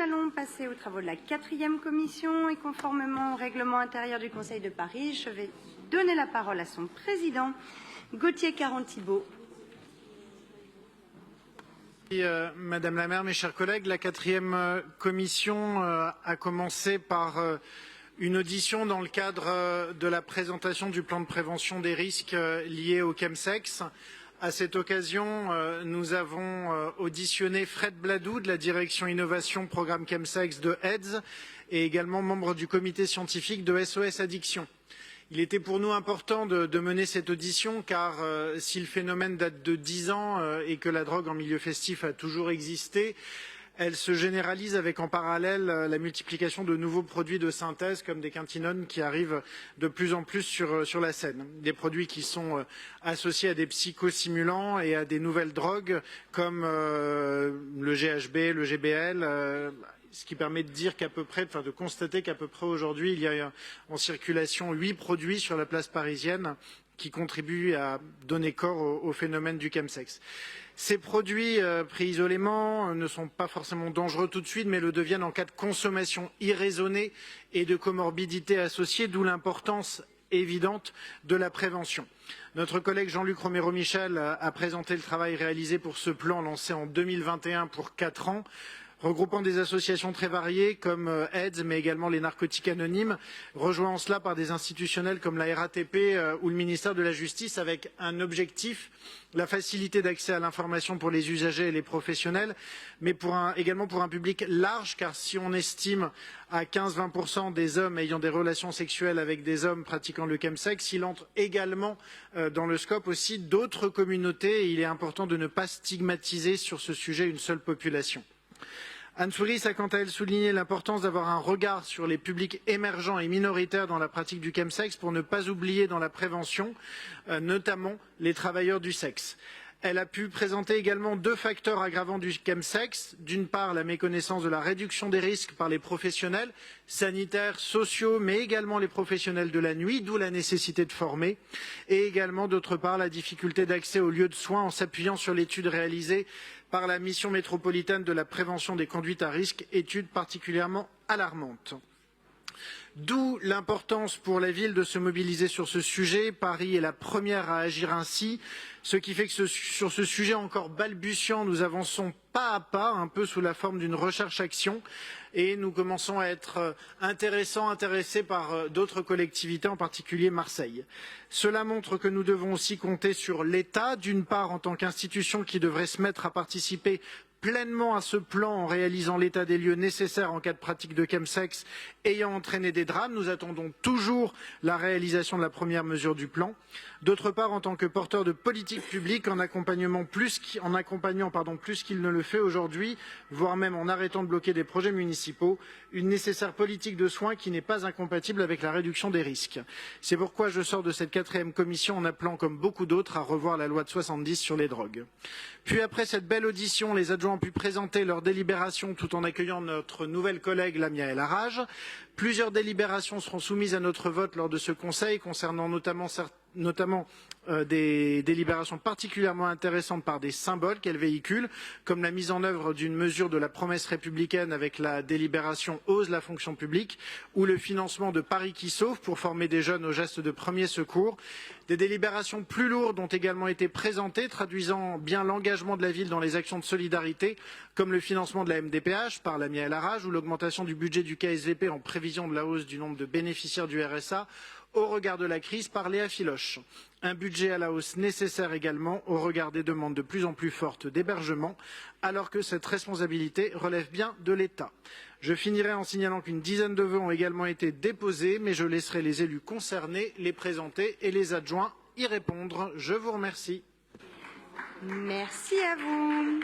allons passer aux travaux de la 4e commission et conformément au règlement intérieur du Conseil de Paris, je vais donner la parole à son président, Gauthier Caron-Thibault. Madame la maire, mes chers collègues, la 4e commission a commencé par une audition dans le cadre de la présentation du plan de prévention des risques liés au chemsex. À cette occasion, nous avons auditionné Fred Bladou de la direction innovation programme chemsex de AIDS et également membre du comité scientifique de SOS Addiction. Il était pour nous important de mener cette audition car si le phénomène date de 10 ans et que la drogue en milieu festif a toujours existé, elle se généralise avec en parallèle la multiplication de nouveaux produits de synthèse comme des quintinones qui arrivent de plus en plus sur la scène. Des produits qui sont associés à des psychostimulants et à des nouvelles drogues comme le GHB, le GBL, ce qui permet de dire qu'à peu près, de constater qu'à peu près aujourd'hui, il y a en circulation 8 produits sur la place parisienne qui contribuent à donner corps au phénomène du chemsex. Ces produits pris isolément ne sont pas forcément dangereux tout de suite, mais le deviennent en cas de consommation irraisonnée et de comorbidité associée, d'où l'importance évidente de la prévention. Notre collègue Jean-Luc Romero-Michel a présenté le travail réalisé pour ce plan lancé en 2021 pour 4 ans, regroupant des associations très variées comme AIDS, mais également les narcotiques anonymes, rejoignant cela par des institutionnels comme la RATP ou le ministère de la Justice avec un objectif, la facilité d'accès à l'information pour les usagers et les professionnels, mais également pour un public large, car si on estime à 15-20% des hommes ayant des relations sexuelles avec des hommes pratiquant le chemsex, il entre également dans le scope aussi d'autres communautés et il est important de ne pas stigmatiser sur ce sujet une seule population. Anne Souris a quant à elle souligné l'importance d'avoir un regard sur les publics émergents et minoritaires dans la pratique du chemsex pour ne pas oublier dans la prévention, notamment les travailleurs du sexe. Elle a pu présenter également 2 facteurs aggravants du chemsex. D'une part, la méconnaissance de la réduction des risques par les professionnels sanitaires, sociaux, mais également les professionnels de la nuit, d'où la nécessité de former. Et également, d'autre part, la difficulté d'accès aux lieux de soins en s'appuyant sur l'étude réalisée par la mission métropolitaine de la prévention des conduites à risque, étude particulièrement alarmante. D'où l'importance pour la ville de se mobiliser sur ce sujet. Paris est la première à agir ainsi, ce qui fait que sur ce sujet encore balbutiant, nous avançons pas à pas, un peu sous la forme d'une recherche-action, et nous commençons à être intéressés par d'autres collectivités, en particulier Marseille. Cela montre que nous devons aussi compter sur l'État, d'une part en tant qu'institution qui devrait se mettre à participer pleinement à ce plan en réalisant l'état des lieux nécessaires en cas de pratique de chemsex ayant entraîné des drames. Nous attendons toujours la réalisation de la première mesure du plan. D'autre part, en tant que porteur de politique publique, en accompagnant plus qu'il ne le fait aujourd'hui, voire même en arrêtant de bloquer des projets municipaux, une nécessaire politique de soins qui n'est pas incompatible avec la réduction des risques. C'est pourquoi je sors de cette 4e commission en appelant, comme beaucoup d'autres, à revoir la loi de 70 sur les drogues. Puis après cette belle audition, les adjoints ont pu présenter leurs délibérations tout en accueillant notre nouvelle collègue Lamia El Harraj. Plusieurs délibérations seront soumises à notre vote lors de ce Conseil, concernant notamment des délibérations particulièrement intéressantes par des symboles qu'elles véhiculent, comme la mise en œuvre d'une mesure de la promesse républicaine avec la délibération Ose la fonction publique, ou le financement de Paris qui sauve pour former des jeunes aux gestes de premier secours. Des délibérations plus lourdes ont également été présentées, traduisant bien l'engagement de la ville dans les actions de solidarité, comme le financement de la MDPH par Lamia El Harraj ou l'augmentation du budget du KSVP en prévision de la hausse du nombre de bénéficiaires du RSA au regard de la crise par Léa Filoche. Un budget à la hausse nécessaire également au regard des demandes de plus en plus fortes d'hébergement, alors que cette responsabilité relève bien de l'État. Je finirai en signalant qu'une dizaine de vœux ont également été déposés, mais je laisserai les élus concernés les présenter et les adjoints y répondre. Je vous remercie. Merci à vous.